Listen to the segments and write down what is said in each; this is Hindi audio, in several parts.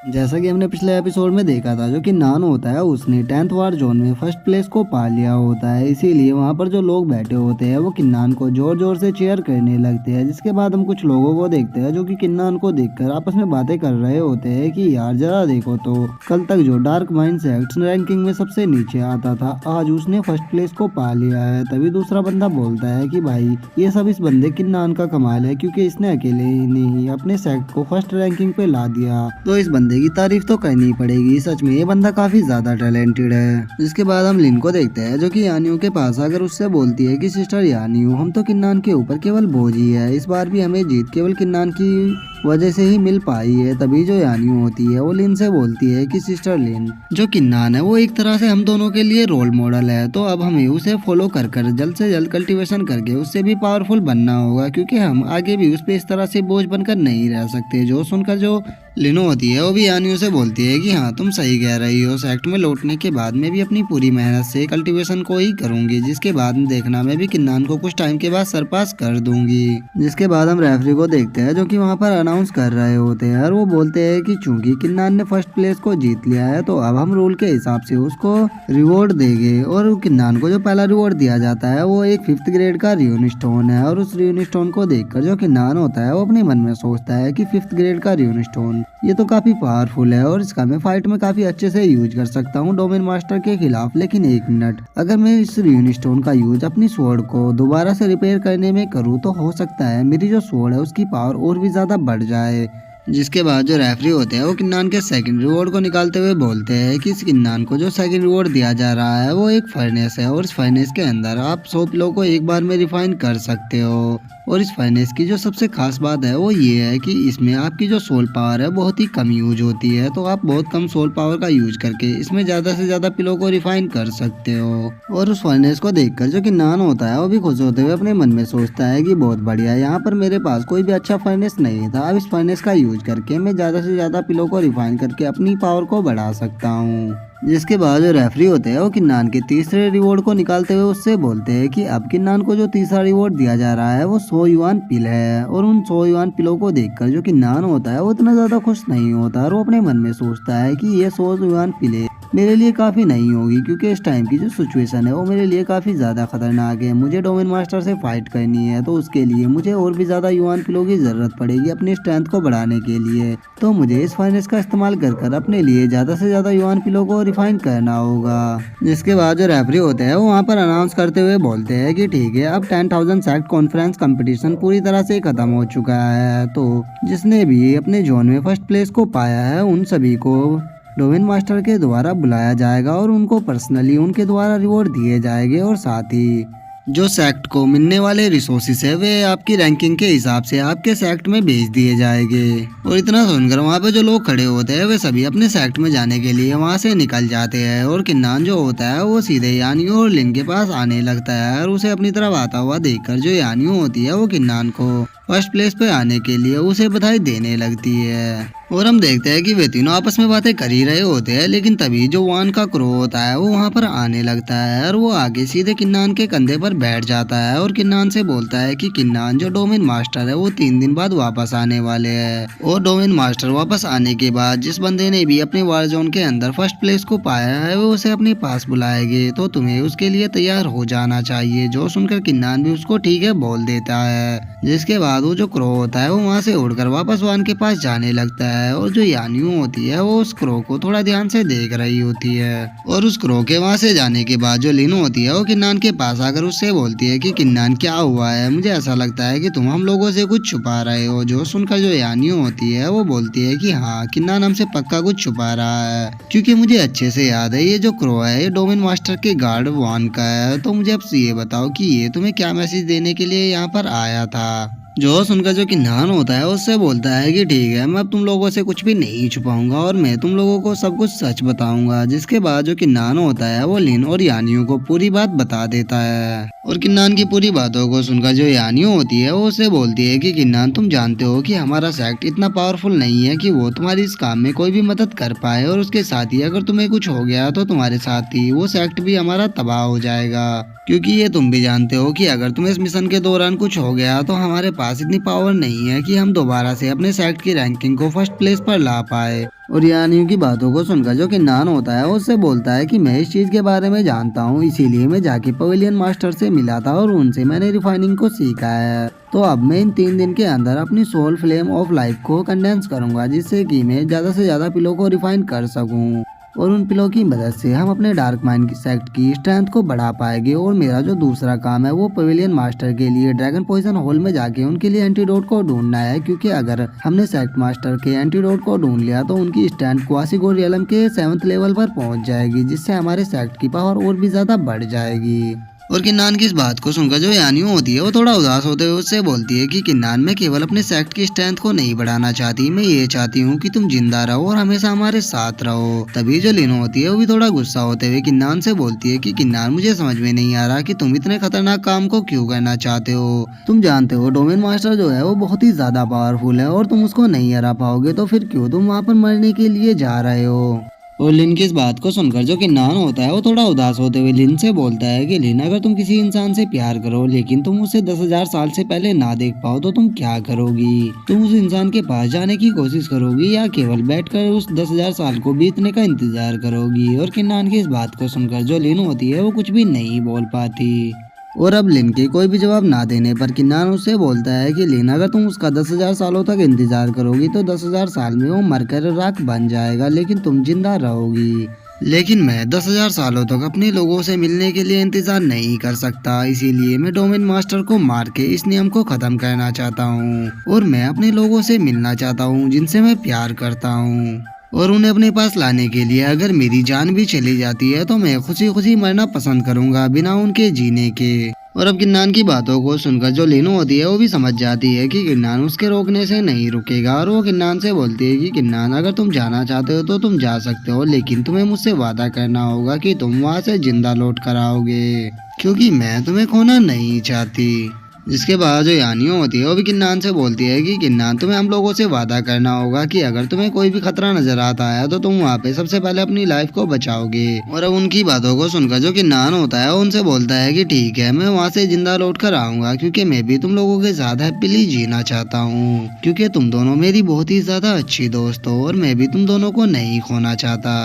जैसा कि हमने पिछले एपिसोड में देखा था, जो कि नान होता है उसने 10th वार जोन में फर्स्ट प्लेस को पा लिया होता है। इसीलिए वहाँ पर जो लोग बैठे होते हैं वो किन्नान को जोर जोर से चीयर करने लगते हैं। जिसके बाद हम कुछ लोगों को देखते हैं जो कि किन्नान को देखकर आपस में बातें कर रहे होते हैं कि यार जरा देखो तो, कल तक जो डार्क माइंड सेक्ट रैंकिंग में सबसे नीचे आता था, आज उसने फर्स्ट प्लेस को पा लिया है। तभी दूसरा बंदा बोलता है कि भाई ये सब इस बंदे किन्नान का कमाल है, क्योंकि इसने अकेले ही अपने सेक्ट को फर्स्ट रैंकिंग पे ला दिया। तो इस बंदे की तारीफ तो करनी पड़ेगी, सच में ये बंदा काफी ज्यादा टैलेंटेड है। जिसके बाद हम लिन को देखते हैं जो कि यानियों के पास आकर उससे बोलती है कि सिस्टर यानियों, हम तो किन्नान के ऊपर केवल बोझ ही है, इस बार भी हमें जीत केवल किन्नान की वजह से ही मिल पाई है। तभी जो यानियों होती है वो लिन से बोलती है कि सिस्टर लिन, जो किन्नान है वो एक तरह से हम दोनों के लिए रोल मॉडल है, तो अब हमें उसे फॉलो कर जल्द से जल्द कल्टीवेशन करके उससे भी पावरफुल बनना होगा, क्योंकि हम आगे भी उस पे इस तरह से बोझ बनकर नहीं रह सकते। जो सुनकर जो लिनो होती है वो भी यानियों से बोलती है कि हाँ तुम सही कह रही हो, सेक्ट में लौटने के बाद मैं भी अपनी पूरी मेहनत से कल्टीवेशन को ही करूंगी, जिसके बाद देखना मैं भी किन्नान को कुछ टाइम के बाद सरपास कर दूंगी। जिसके बाद हम रेफरी को देखते हैं जो कि वहाँ पर अनाउंस कर रहे होते हैं और वो बोलते हैं कि चूंकि किन्नान ने फर्स्ट प्लेस को जीत लिया है तो अब हम रूल के हिसाब से उसको रिवॉर्ड देंगे। और किन्नान को जो पहला रिवॉर्ड दिया जाता है वो एक 5th ग्रेड का रियून स्टोन है। और उस रियून स्टोन को देखकर जो किन्नान होता है वो अपने मन में सोचता है कि 5th ग्रेड का रियून स्टोन ये तो काफी पावरफुल है और इसका मैं फाइट में काफी अच्छे से यूज कर सकता हूँ डोमेन मास्टर के खिलाफ। लेकिन एक मिनट, अगर मैं इस रियून स्टोन का यूज अपनी स्वॉर्ड को दोबारा से रिपेयर करने में करूँ तो हो सकता है मेरी जो स्वॉर्ड है उसकी पावर और भी ज्यादा बढ़ जाए। जिसके बाद जो रेफरी होते हैं वो किन्नान के सेकंड रिवॉर्ड को निकालते हुए बोलते हैं कि इस किन्नान को जो सेकंड रिवॉर्ड दिया जा रहा है वो एक फर्नेस है और इस फर्नेस के अंदर आप 100 पिलो को एक बार में रिफाइन कर सकते हो। और इस फर्नेस की जो सबसे खास बात है वो ये है कि इसमें आपकी जो सोल पावर है बहुत ही कम यूज होती है, तो आप बहुत कम सोल पावर का यूज करके इसमें ज्यादा से ज्यादा पिलो को रिफाइन कर सकते हो। और उस फर्नेस को देखकर जो किन्नान होता है वो भी खुश होते हुए अपने मन में सोचता है कि बहुत बढ़िया, यहाँ पर मेरे पास कोई भी अच्छा फर्नेस नहीं था, अब इस फर्नेस का यूज करके मैं ज्यादा से ज्यादा पिलो को रिफाइन करके अपनी पावर को बढ़ा सकता हूँ। जिसके बाद जो रेफरी होते हैं वो किन्नान के तीसरे रिवॉर्ड को निकालते हुए उससे बोलते हैं कि अब किन्नान को जो तीसरा रिवॉर्ड दिया जा रहा है वो 100 युआन पिल है। और उन 100 युआन पिलों को देखकर जो किन्नान होता है वो इतना ज्यादा खुश नहीं होता और वो अपने मन में सोचता है कि ये 100 युआन पिले मेरे लिए काफी नहीं होगी, क्योंकि इस टाइम की जो सिचुएशन है वो मेरे लिए काफी ज्यादा खतरनाक है। मुझे डोमेन मास्टर से फाइट करनी है तो उसके लिए मुझे और भी ज्यादा युआन पिलो की जरूरत पड़ेगी अपनी स्ट्रेंथ को बढ़ाने के लिए, तो मुझे इस फाइनेंस का इस्तेमाल कर अपने लिए ज्यादा से ज्यादा युआन पिलो को रिफाइन करना होगा। जिसके बाद जो रेफरी होते हैं वो वहाँ पर अनाउंस करते हुए बोलते हैं कि ठीक है, अब 10,000 सेक्ट कॉन्फ्रेंस कंपटीशन पूरी तरह से खत्म हो चुका है, तो जिसने भी अपने जोन में फर्स्ट प्लेस को पाया है उन सभी को डोमेन मास्टर के द्वारा बुलाया जाएगा और उनको पर्सनली उनके द्वारा रिवॉर्ड दिए जाएंगे। और साथ ही जो सेक्ट को मिलने वाले रिसोर्सेस है वे आपकी रैंकिंग के हिसाब से आपके सेक्ट में भेज दिए जाएंगे। और इतना सुनकर वहाँ पे जो लोग खड़े होते हैं वे सभी अपने सेक्ट में जाने के लिए वहाँ से निकल जाते हैं। और किन्नान जो होता है वो सीधे यानियों और लिन के पास आने लगता है और उसे अपनी तरफ आता हुआ देखकर जो यानियों होती है वो किन्नान को फर्स्ट प्लेस पे आने के लिए उसे बधाई देने लगती है। और हम देखते हैं कि वे तीनों आपस में बातें कर ही रहे होते हैं, लेकिन तभी जो वान का क्रो होता है वो वहाँ पर आने लगता है और वो आगे सीधे किन्नान के कंधे पर बैठ जाता है और किन्नान से बोलता है कि किन्नान जो डोमेन मास्टर है वो 3 दिन बाद वापस आने वाले हैं। और डोमेन मास्टर वापस आने के बाद जिस बंदे ने भी अपने वार जोन के अंदर फर्स्ट प्लेस को पाया है वो उसे अपने पास बुलाएंगे, तो तुम्हें उसके लिए तैयार हो जाना चाहिए। जो सुनकर किन्नान भी उसको ठीक है बोल देता है। जिसके बाद वो जो क्रो होता है वो वहाँ से उड़कर वापस वान के पास जाने लगता है और जो यानियों होती है वो उस क्रो को थोड़ा ध्यान से देख रही होती है। और उस क्रो के वहाँ से जाने के बाद जो लिनो होती है वो किन्नान के पास आकर उससे बोलती है कि किन्नान क्या हुआ है, मुझे ऐसा लगता है कि तुम हम लोगों से कुछ छुपा रहे हो। जो सुनकर जो यानियों होती है वो बोलती है कि हाँ, किन्नान हमसे पक्का कुछ छुपा रहा है, क्योंकि मुझे अच्छे से याद है ये जो क्रो है ये डोमेन मास्टर के गार्ड वान का है। तो मुझे अब ये बताओ कि ये तुम्हें क्या मैसेज देने के लिए यहाँ पर आया था। जो सुनकर जो किन्नान होता है उससे बोलता है कि ठीक है, मैं अब तुम लोगों से कुछ भी नहीं छुपाऊंगा और मैं तुम लोगों को सब कुछ सच बताऊंगा। जिसके बाद जो किन्नान होता है वो लिन और यानियों को पूरी बात बता देता है। और किन्नान की पूरी बातों को सुनकर जो यानियों होती है वो उससे बोलती है कि किन्नान, तुम जानते हो कि हमारा सेक्ट इतना पावरफुल नहीं है कि वो तुम्हारी इस काम में कोई भी मदद कर पाए, और उसके साथ ही अगर तुम्हें कुछ हो गया तो तुम्हारे साथ ही वो सेक्ट भी हमारा तबाह हो जाएगा। क्योंकि ये तुम भी जानते हो कि अगर तुम्हें इस मिशन के दौरान कुछ हो गया तो हमारे पास इतनी पावर नहीं है कि हम दोबारा से अपने सेक्ट की रैंकिंग को फर्स्ट प्लेस पर ला पाए। और यानियों की बातों को सुनकर जो किन्नान होता है उससे बोलता है कि मैं इस चीज के बारे में जानता हूँ, इसीलिए मैं जाके पवेलियन मास्टर से मिला था और उनसे मैंने रिफाइनिंग को सीखा है। तो अब मैं इन 3 दिन के अंदर अपनी सोल फ्लेम ऑफ लाइफ को कंडेंस करूंगा, जिससे कि मैं ज्यादा से ज्यादा पिलो को रिफाइन कर सकूं। और उन पिलो की मदद से हम अपने डार्क माइंड सेक्ट की स्ट्रेंथ को बढ़ा पाएंगे। और मेरा जो दूसरा काम है वो पवेलियन मास्टर के लिए ड्रैगन पॉइजन हॉल में जाके उनके लिए एंटीडोट को ढूंढना है, क्योंकि अगर हमने सेक्ट मास्टर के एंटीडोट को ढूंढ लिया तो उनकी स्ट्रेंथ क्वासीगो रियलम के 7th लेवल पर पहुंच जाएगी, जिससे हमारे सेक्ट की पावर और भी ज्यादा बढ़ जाएगी। और किन्नान की इस बात को सुनकर जो यानियो होती है वो थोड़ा उदास होते हुए उससे बोलती है कि किन्नान, मैं केवल अपने सेक्ट की स्ट्रेंथ को नहीं बढ़ाना चाहती, मैं ये चाहती हूँ कि तुम जिंदा रहो और हमेशा हमारे साथ रहो। तभी जो लिनो होती है वो भी थोड़ा गुस्सा होते हुए किन्नान से बोलती है कि किन्नान, मुझे समझ में नहीं आ रहा कि तुम इतने खतरनाक काम को क्यों करना चाहते हो। तुम जानते हो डोमेन मास्टर जो है वो बहुत ही ज्यादा पावरफुल है और तुम उसको नहीं हरा पाओगे, तो फिर क्यों तुम वहाँ पर मरने के लिए जा रहे हो। और लिन की इस बात को सुनकर जो किन्नान होता है वो थोड़ा उदास होते हुए लिन से बोलता है कि लिन, अगर तुम किसी इंसान से प्यार करो लेकिन तुम उसे 10,000 साल से पहले ना देख पाओ तो तुम क्या करोगी? तुम उस इंसान के पास जाने की कोशिश करोगी या केवल बैठकर उस 10,000 साल को बीतने का इंतजार करोगी? और किन्नान की इस बात को सुनकर जो लिन होती है वो कुछ भी नहीं बोल पाती। और अब लिन के कोई भी जवाब ना देने पर किन्नान उससे बोलता है कि लिन, अगर तुम उसका 10,000 सालों तक इंतजार करोगी तो 10,000 साल में वो मरकर राख बन जाएगा, लेकिन तुम जिंदा रहोगी। लेकिन मैं 10,000 सालों तक अपने लोगों से मिलने के लिए इंतजार नहीं कर सकता, इसीलिए मैं डोमेन मास्टर को मार के इस नियम को खत्म करना चाहता हूँ। और मैं अपने लोगों से मिलना चाहता हूँ जिनसे मैं प्यार करता हूँ, और उन्हें अपने पास लाने के लिए अगर मेरी जान भी चली जाती है तो मैं खुशी खुशी मरना पसंद करूंगा बिना उनके जीने के। और अब किन्नान की बातों को सुनकर जो लिनो होती है वो भी समझ जाती है कि किन्नान उसके रोकने से नहीं रुकेगा, और वो किन्नान से बोलती है कि किन्नान, अगर तुम जाना चाहते हो तो तुम जा सकते हो, लेकिन तुम्हें मुझसे वादा करना होगा कि तुम वहाँ से जिंदा लौट कर आओगे, क्योंकि मैं तुम्हें खोना नहीं चाहती। जिसके बाद जो यानियों होती है वो भी किन्नान से बोलती है कि किन्नान, तुम्हें हम लोगों से वादा करना होगा कि अगर तुम्हें कोई भी खतरा नजर आता है तो तुम वहाँ पे सबसे पहले अपनी लाइफ को बचाओगे। और अब उनकी बातों को सुनकर जो किन्नान होता है वो उनसे बोलता है कि ठीक है, मैं वहाँ से जिंदा लौट कर आऊंगा, क्योंकि मैं भी तुम लोगों के साथ हैप्पीली जीना चाहता हूँ, क्योंकि तुम दोनों मेरी बहुत ही ज्यादा अच्छी दोस्त हो और मैं भी तुम दोनों को नहीं खोना चाहता।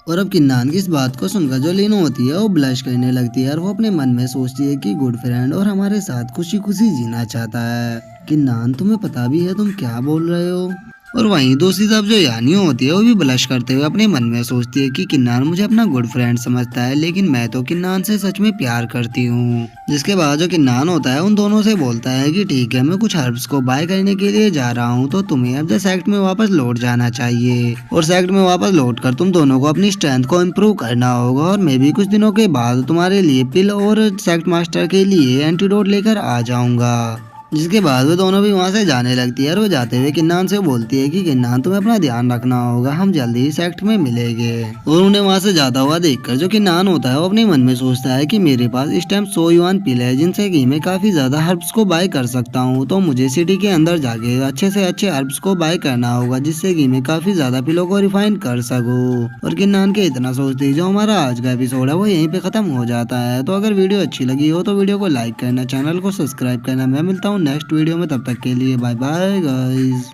और अब किन्नान की इस बात को सुनकर जो लिनो होती है वो ब्लश करने लगती है और वो अपने मन में सोचती है कि गुड फ्रेंड और हमारे साथ खुशी खुशी जीना चाहता है। किन्नान, तुम्हें पता भी है तुम क्या बोल रहे हो? और वहीं दूसरी तरफ जो यानियों होती है वो भी ब्लश करते हुए अपने मन में सोचती है कि किन्नान मुझे अपना गुड फ्रेंड समझता है, लेकिन मैं तो किन्नान से सच में प्यार करती हूँ। जिसके बाद जो किन्नान होता है उन दोनों से बोलता है कि ठीक है, मैं कुछ हर्ब्स को बाय करने के लिए जा रहा हूँ, तो तुम्हें अब सेक्ट में वापस लौट जाना चाहिए। और सेक्ट में वापस लौट कर तुम दोनों को अपनी स्ट्रेंथ को इम्प्रूव करना होगा, और मैं भी कुछ दिनों के बाद तुम्हारे लिए पिल और सेक्ट मास्टर के लिए एंटीडोट लेकर आ जाऊंगा। जिसके बाद वो दोनों भी वहाँ से जाने लगती है और वो जाते हुए किन्नान से बोलती है कि किन्नान, तुम्हें अपना ध्यान रखना होगा, हम जल्दी ही सेक्ट में मिलेंगे। और उन्हें वहाँ से जाता हुआ देखकर जो किन्नान होता है वो अपने मन में सोचता है कि मेरे पास इस टाइम 100 युआन पिल है, जिनसे कि मैं काफी ज्यादा हर्ब्स को बाय कर सकता हूँ, तो मुझे सिटी के अंदर जाके अच्छे से अच्छे हर्ब्स को बाय करना होगा, जिससे कि मैं काफी ज्यादा पिलों को रिफाइन कर सकूँ। और किन्नान के इतना सोचते ही जो हमारा आज का एपिसोड है वो यहीं पे खत्म हो जाता है। तो अगर वीडियो अच्छी लगी हो तो वीडियो को लाइक करना, चैनल को सब्सक्राइब करना। मैं मिलता हूँ नेक्स्ट वीडियो में, तब तक के लिए बाय बाय गाइस।